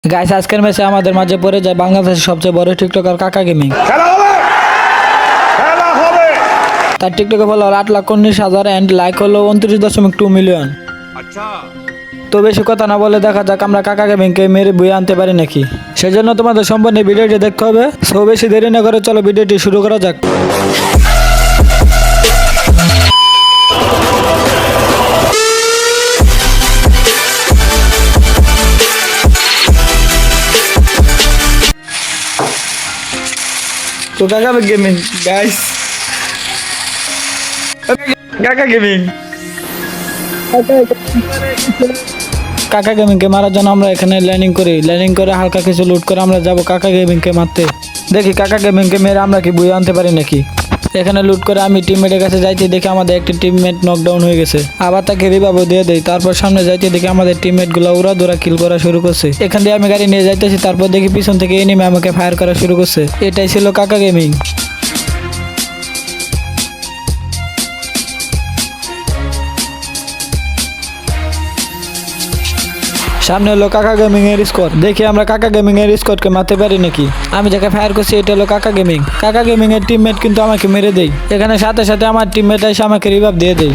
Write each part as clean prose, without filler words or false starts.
Guys আজকের ম্যাচে আমাদের মাঝে পড়ে যায় বাংলাদেশের সবচেয়ে বড় টিকটকার কাকা গেমিং। তার টিকটকে ফলোয়ার 8,19,000 এন্ড লাইক হলো 29.2 মিলিয়ন। তো বেশি কথা না বলে দেখা যাক আমরা কাকা গেমিংকে মেরে বইয়ে আনতে পারি নাকি। সেজন্য তোমাদের সম্পূর্ণ ভিডিওটি দেখতে হবে। সো বেশি দেরি না করে চলো ভিডিওটি শুরু করা যাক। তো কাকা গেমিং গাইস, কাকা গেমিং কাকা গেমিংকে মারার জন্য আমরা এখানে ল্যান্ডিং করে হালকা কিছু লুট করে আমরা যাব কাকা গেমিংকে মারতে। দেখি কাকা গেমিংকে মেরে আমরা কি বইয়ে আনতে পারি নাকি। এখানে লুট করে আমি টিমমেটের কাছে যাইতে দেখি আমাদের একটি টিমমেট নকডাউন হয়ে গেছে। আবার তাকে রিভাইভও দিয়ে দেই। তারপর সামনে যাইতে দেখি আমাদের টিমমেট গুলো উড়াধুরা কিল করা শুরু করছে। এখান দিয়ে আমি গাড়ি নিয়ে যাইতেছি, তারপর দেখি পিছন থেকে এনিমি আমাকে ফায়ার করা শুরু করছে। এটাই ছিল কাকা গেমিং। সামনে হলো কাকা গেমিং এর স্কোয়াড। দেখি আমরা কাকা গেমিং এর স্কোয়াডকে মারতে পারি নাকি। আমি যাকে ফায়ার করছি এটা হলো কাকা গেমিং। কাকা গেমিং এর টিমমেট কিন্তু আমাকে মেরে দেয়। এখানে সাথে সাথে আমার টিমমেট এসে আমাকে রিভাইভ দিয়ে দেয়।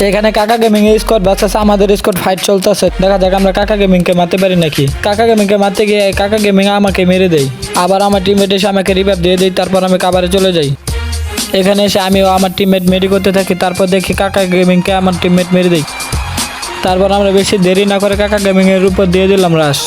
এখানে কাকা গেমিং এর স্কোয়াড ভার্সেস আমাদের স্কোয়াড ফাইট চলতেছে। দেখা যাক আমরা কাকা গেমিং কে মারতে পারি নাকি। কাকা গেমিং কে মারতে গিয়ে কাকা গেমিং আমাকে মেরে দেয়। আবার আমার টিমমেট এসে আমাকে রিভাইভ দিয়ে দেয়। তারপর আমি কাভারে চলে যাই। এখানে এসে আমিও আমার টিমমেট মেরি করতে থাকি। তারপর দেখি কাকা গেমিং কে আমার টিমমেট মেরে দেয়। তারপর আমরা বেশি দেরি না করে কাকা গেমিং এর উপর দিয়ে দিলাম রাশ।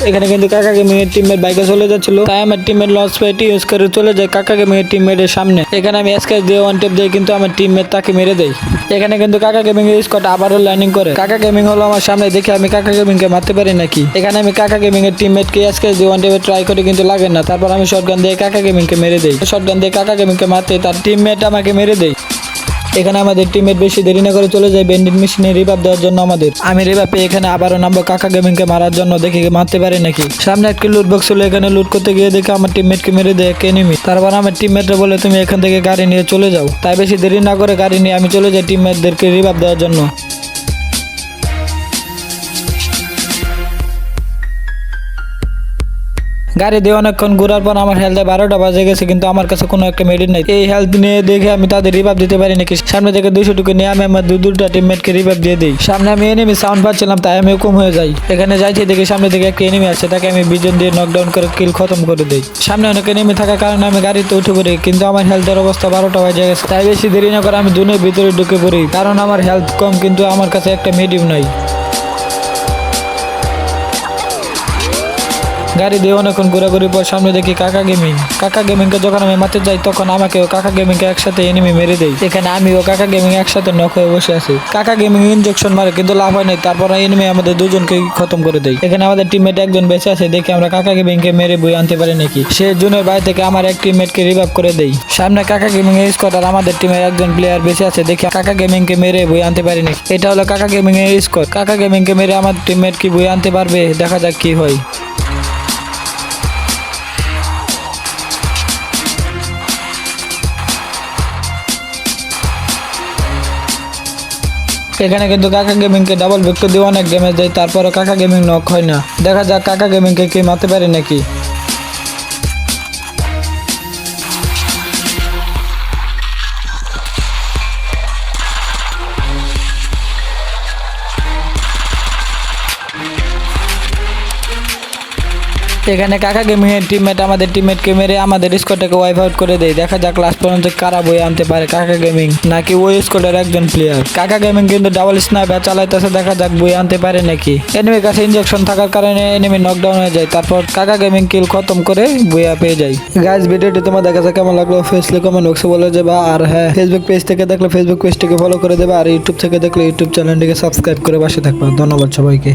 এখানে কিন্তু কাকা গেমিং এর টিমমেট বাইকে চলে যাচ্ছিল, তাই আমার টিমমেট লঞ্চ প্যাড ইউজ করে চলে যায় কাকা গেমিং এর টিমমেটের সামনে। এখানে আমি এসকেস দিয়ে ওয়ান টেপ দিই, কিন্তু আমার টিমমেট তাকে মেরে দেয়। এখানে কিন্তু কাকা গেমিং এর স্কোয়াড আবারও ল্যান্ডিং করে। কাকা গেমিং হলো আমার সামনে, দেখে আমি কাকা গেমিং কে মারতে পারি নাকি। এখানে আমি কাকা গেমিং এর টিমমেট কে এসকেস দিয়ে ওয়ান টেপে ট্রাই করি, কিন্তু লাগে না। তারপর আমি শটগান দিয়ে কাকা গেমিং কে মেরে দেই। শটগান দিয়ে কাকা গেমিং কে মারতে তার টিমমেট আমাকে মেরে দেয়। এখানে আমাদের টিমমেট বেশি দেরি না করে চলে যায় ব্যান্ডিট মেশিনে রিভাইভ দেওয়ার জন্য আমাদের। আমি রিভাইভ পেয়ে এখানে আবারও নামবো কাকা গেমিং কে মারার জন্য, দেখি মারতে পারে নাকি। সামনে একটি লুট বক্স ছিল, এখানে লুট করতে গিয়ে দেখি আমার টিমমেট কে মেরে দেয় এক এনিমি। তারপর আমার টিমমেটরা বলে তুমি এখান থেকে গাড়ি নিয়ে চলে যাও। তাই বেশি দেরি না করে গাড়ি নিয়ে আমি চলে যাই টিমমেটদেরকে রিভাইভ দেওয়ার জন্য। গাড়ি দিয়ে অনেকক্ষণ ঘোরার পর আমার হেলথে 12টা বাজে গেছে, কিন্তু আমার কাছে কোনো একটা মেডিট নাই। এই হেলথ নিয়ে দেখে আমি তাদের রিভাইভ দিতে পারি নাকি। সামনে থেকে 200 টুকু নিয়ে আমি আমার দুটা টিমমেটকে রিভাইভ দিয়ে দিই। সামনে আমি এনিমি সাউন্ড পাচ্ছিলাম, তাই আমি হুকুম হয়ে যাই। এখানে যাইতে দেখি সামনে থেকে একটা এনিমি আসছে, তাকে আমি বিজন দিয়ে নকডাউন করে কিল খতম করে দিই। সামনে অনেক এনিমি থাকার কারণে আমি গাড়িতে উঠে পড়ি, কিন্তু আমার হেলথের অবস্থা 12টা বাজে গেছে। তাই বেশি দেরি না করে আমি জুনের ভিতরে ঢুকে পড়ি, কারণ আমার হেলথ কম, কিন্তু আমার কাছে একটা মেডিউ নাই। গাড়ি দিয়ে অনেকক্ষণ ঘোরাঘুরির পর সামনে দেখি কাকা গেমিং। কাকা গেমিং কে যখন আমি মারতে যাই তখন আমাকে কাকা গেমিং কে একসাথে এনিমি মেরে দেয়। এখানে আমি ও কাকা গেমিং একসাথে নক হয়ে বসে আছি। কাকা গেমিং ইনজেকশন মারে, কিন্তু লাভ হয় নাই। তারপর এনিমি আমাদের দুজনকে খতম করে দেয়। এখানে আমাদের টিমমেট একজন বেঁচে আছে, দেখি আমরা কাকা গেমিং কে মেরে বই আনতে পারি নাকি। সে জুনের বাড়ি থেকে আমার এক টিমমেট কে রিভাইভ করে দেয়। সামনে কাকা গেমিং এর স্কোয়াড আর আমাদের টিমের একজন প্লেয়ার বেঁচে আছে, দেখি কাকা গেমিং কে মেরে বই আনতে পারি নাকি। এটা হলো কাকা গেমিং এর স্কোয়াড। কাকা গেমিং কে মেরে আমার টিমমেট কি বই আনতে পারবে, দেখা যাক কি হয়। এখানে কিন্তু কাকা গেমিং কে ডাবল ভিক্টর দিয়ে অনেক ড্যামেজ দেয়, তারপরে কাকা গেমিং নক হয় না। দেখা যাক কাকা গেমিং কে কি মারতে পারে নাকি। এখানে কাকা গেমিং এর টিমমেট আমাদের টিমমেটকে মেরে আমাদের স্কোয়াডটাকে ওয়াইপ আউট করে দেয়। দেখা যাক লাস্ট পর্যন্ত কারা বই আনতে পারে, কাকা গেমিং নাকি ওই স্কোয়াডের একজন প্লেয়ার। কাকা গেমিং কিন্তু ডাবল স্নাইপার চালাইতেছে, দেখা যাক বই আনতে পারে নাকি। এনিমির কাছে ইনজেকশন থাকার কারণে এনিমি নকডাউন হয়ে যায়। তারপর কাকা গেমিং কিল খতম করে বইয়া পেয়ে যায়। গাইস ভিডিওটি তোমাদের কাছে কেমন লাগলো অবভিয়াসলি কমেন্ট বক্সে বলে যাবে। আর হ্যাঁ, ফেসবুক পেজ থেকে দেখলে ফেসবুক পেজটিকে ফলো করে দেবে, আর ইউটিউব থেকে দেখলে ইউটিউব চ্যানেলটিকে সাবস্ক্রাইব করে পাশে থাকবে। ধন্যবাদ সবাইকে।